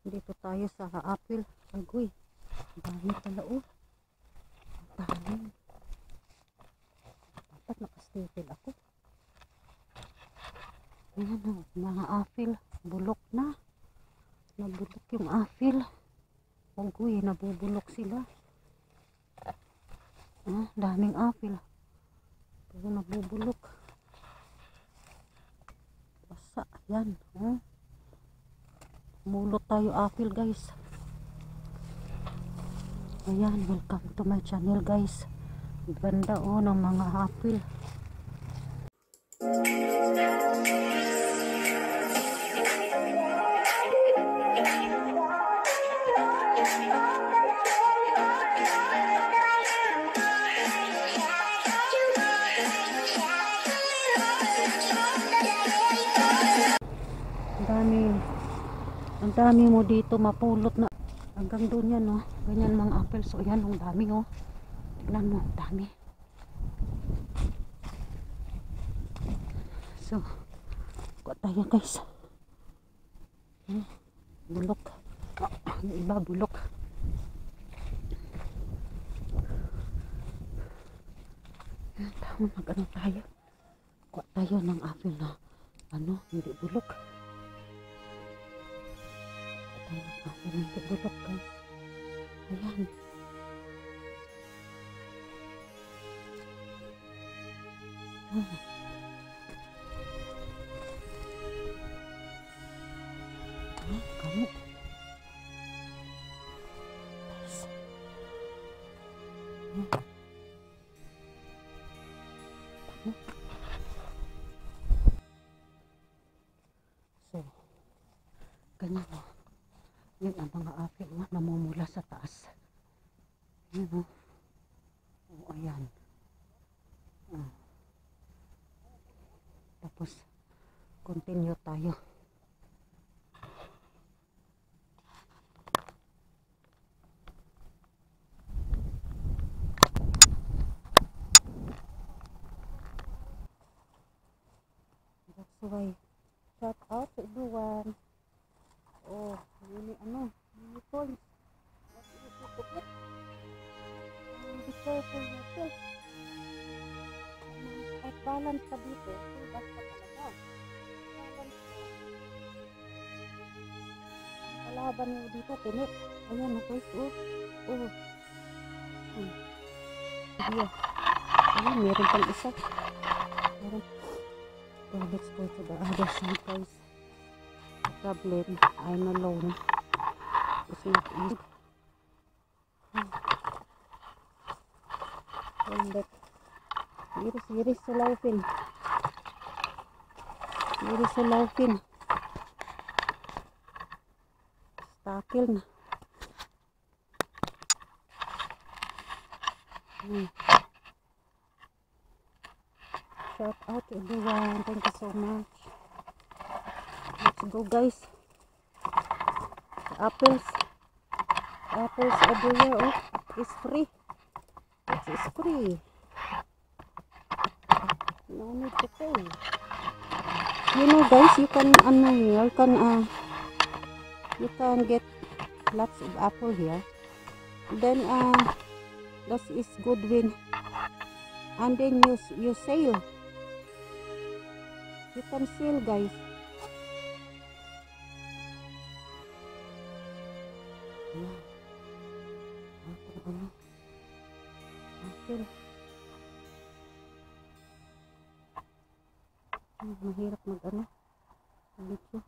Dito tayo sa apple. Agoy, dami pala oh. Dami. Dapat nakastipil ako. Ayan oh, mga apple. Bulok na. Nabulok yung apple. Agoy, nabubulok sila. Ah, daming apple. Pero nabubulok. Basa, yan. Oh. Mulot tayo apple guys. Ayan, welcome to my channel guys. Ganda oh ng mga apple. Ang dami mo dito mapulot na hanggang doon yan oh. Ganyan mga apple. So yan ang dami oh. Tignan mo, dami. So kuha tayo guys. Bulok. Yung iba bulok. Tama, mag-ano tayo. Kuha tayo ng apple na ano, hindi bulok. Apple na hindi bulok guys. Ayan. Kamu. Guys. So, ganyan o. Yun ang mga apple na namumula sa taas. Yan o. O, ayan. Tapos, continue tayo. That's why, shout out to everyone. Oh, really ano, really points. What is it to get? Be careful yourself. At balance ka dito, basta talaga. Balance ka. Ang kalaban mo dito, tinik. Ayan, guys, oh. Oh. Ayan. Ayan, meron pang isa. Meron. Oh, let's go to the other side, guys. Problem, I'm alone. It's not easy. Hold Iris sulawin. Iris sulawin. Stakil na. Shout out to everyone. Thank you so much. Let's go guys. Apples everywhere. Oh, it's free. It's free. No need to pay. You know guys, you can you can get lots of apple here. Then that is good win. And then you sell. You can sell guys. Apple. Mahirap mag-ano. Dito.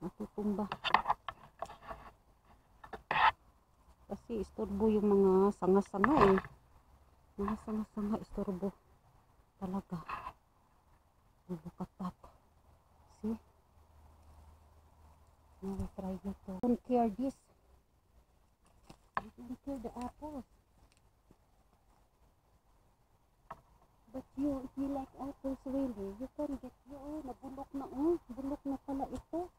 Matutumba. Kasi istorbo yung mga sanga-sanga eh. Mga sanga-sanga istorbo. Talaga. Look at that. See? Now we try it. Don't care this. I don't care the apples. But if you like apples really, you can get nabulok na bulok na pala ito.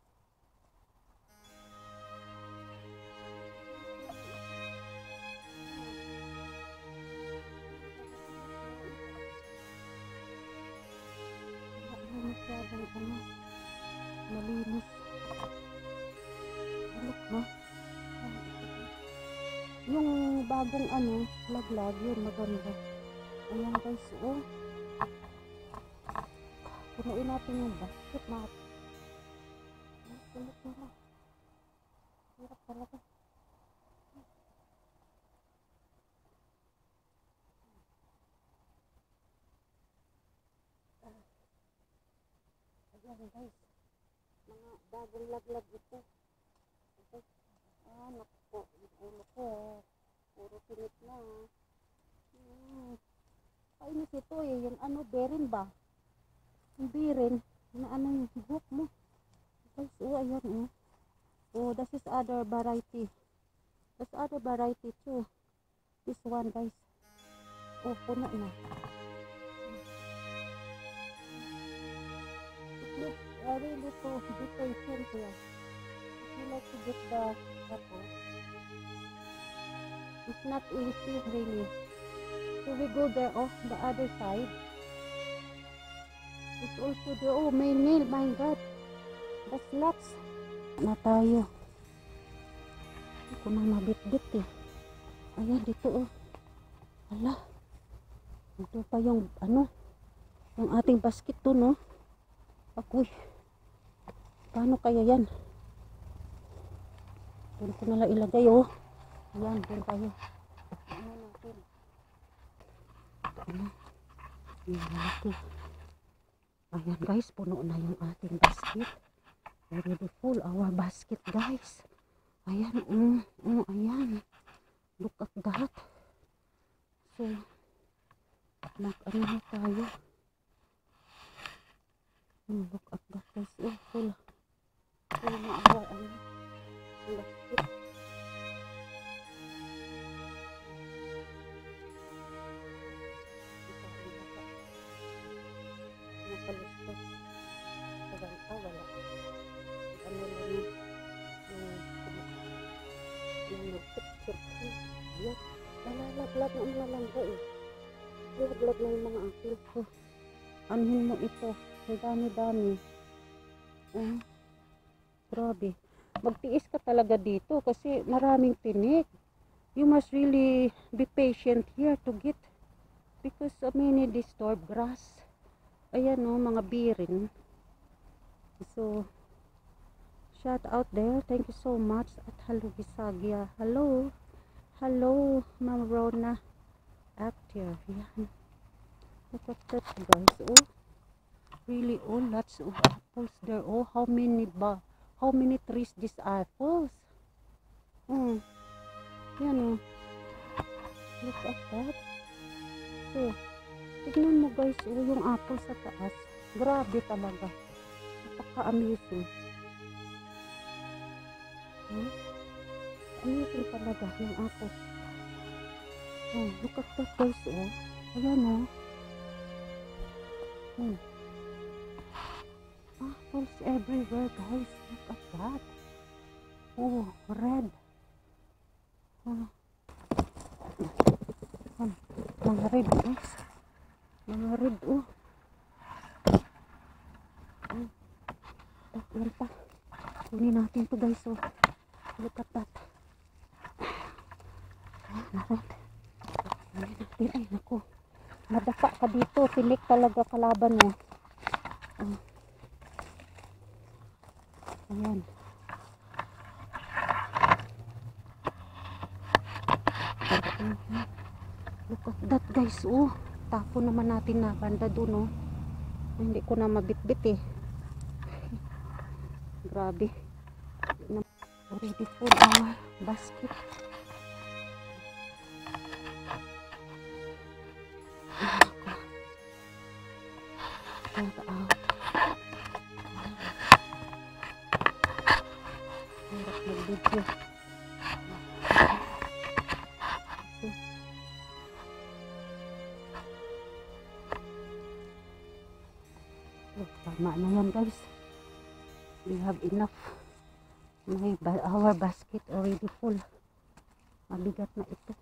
Masyadong malinis. bagong ano, laglag yun, maganda. Ayan guys, oh. Punuin natin yung basket natin. Sulit nila. Hirap talaga. Ayan guys, mga bagong laglag ito. Okay. Naku, yung ulo ko, puro pinit na. Kainis ito eh, yung ano, berin ba? Yung berin, na ano yung buhok mo. Guys, ayan this is other variety. There's other variety too. This one guys. Puno na. Look, really to be patient here. If you like to get the apple, it's not easy really. So we go there, the other side. It's also there, may nail, my God. The slots. Na tayo. Hindi ko na mabit-bit eh. Ayan, dito Hala. Ito pa yung, yung ating basket to, no? Akoy. Paano kaya yan? Doon ko nalang ilagay, Ayan, doon tayo. Natin. Ayan guys, puno na yung ating basket. Already full our basket guys. Ayan, ayan. Look at that. So, mag-ano na tayo. Look at that guys. Full. Full na our basket. Nakalustos. Wala. Ano lang yung nagpicture. Ayan. Nalalaglag na ang malangga Nalaglag na yung mga apil ko. Anuhin mo ito. Ang dami-dami. Grabe. Magtiis ka talaga dito kasi maraming tinik. You must really be patient here to get because so many disturbed grass. Ayan mga birin. So, shout out there. Thank you so much. At hello, Bisagya. Hello. Hello, Ma'am Rona. Actor. Yan. Look at that, guys. Really, lots of apples there. How many trees these apples? Yan, Look at that. So, tignan mo, guys. Yung apple sa taas. Grabe talaga. Napaka-amazing. Amazing talaga yung apple. Look at that guys. Ayan apples everywhere guys. Look at that. Red. Mga red guys. Mga red Yan pa. Kunin natin to guys. Look at that. Naroon. Kunin natin. Ay naku. Madapa ka dito. Tinik talaga kalaban mo. Ayan. Look at that guys. Tapo naman natin na banda dun Hindi ko na mabitbit Grabe. Already full our basket. Get out. Hirap mag-video. Tama na yan guys. We have enough. Our basket already full. Mabigat na ito.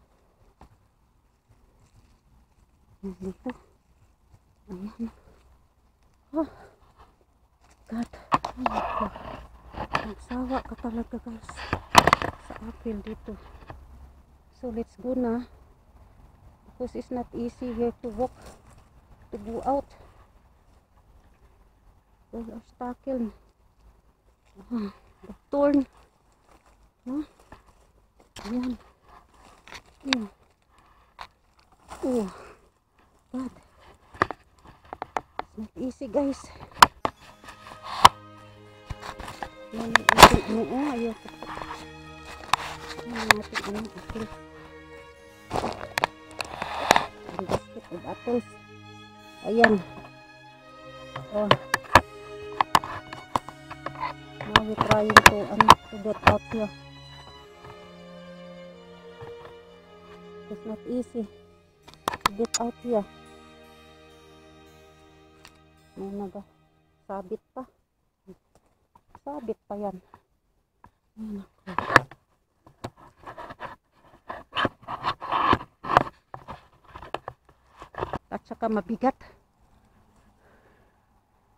Dito. Ayan. God. Nagsawa ka talaga guys. Sa apple dito. So So let's go na. Because it's not easy here to walk, to go out. All obstacle. The thorn. Huh? Ayan. Oh, God. It's not easy, guys. Yan ang ating ano. Ayoko po. Yan ang ating ano. Apple. Ang basket of apples. Ayan. Oh. Now we're trying to get out here. It's not easy to get out here. May sabit pa. Sabit pa yan. Ayan ako. At saka mabigat.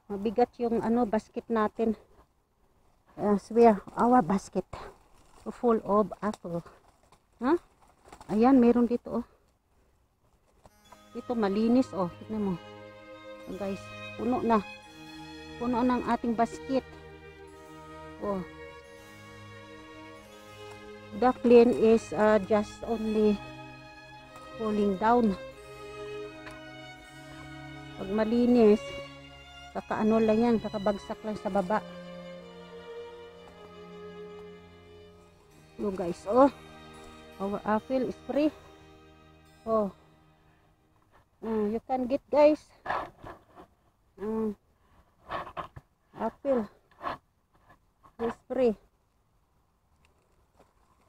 Mabigat yung ano basket natin. I swear, our basket full of apple. Huh? Ayan, meron dito oh. Dito malinis oh. Tignan mo. So, guys, puno na. Puno ng ating basket. Oh. The clean is just only falling down. Pag malinis, kakaano lang yan, kakabagsak lang sa baba. So guys, oh. Our apple is free. Oh. You can get guys. Apple is free.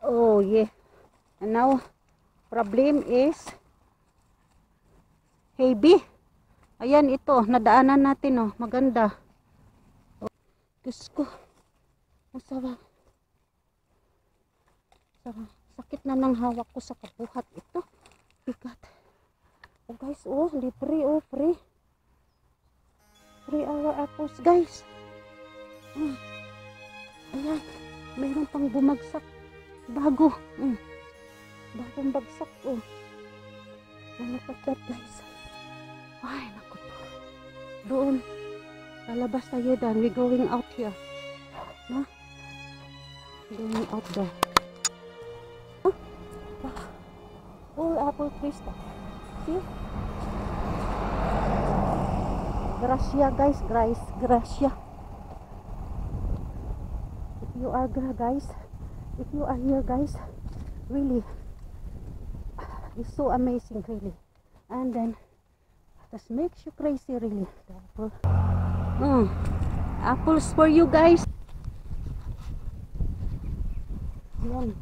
Oh yeah. And now problem is heavy. Ayan ito, nadaanan natin oh, maganda. Oh, Diyos ko. Masama. Sakit na ng hawak ko sa kabuhat ito. Bigat. Oh guys, oh, libre, oh, free. Free our apples, guys. Ayan, mayroon pang bumagsak. Bago. Bagong bagsak, oh. Look at that, guys. Ay, naku po. Doon. Lalabas tayo dan. We're going out here. No? Going out there. All apple trees. See? Gracia guys, gracia. If you are here guys, really, it's so amazing really. And then, this makes you crazy really. The apple. Apples for you guys. Yan.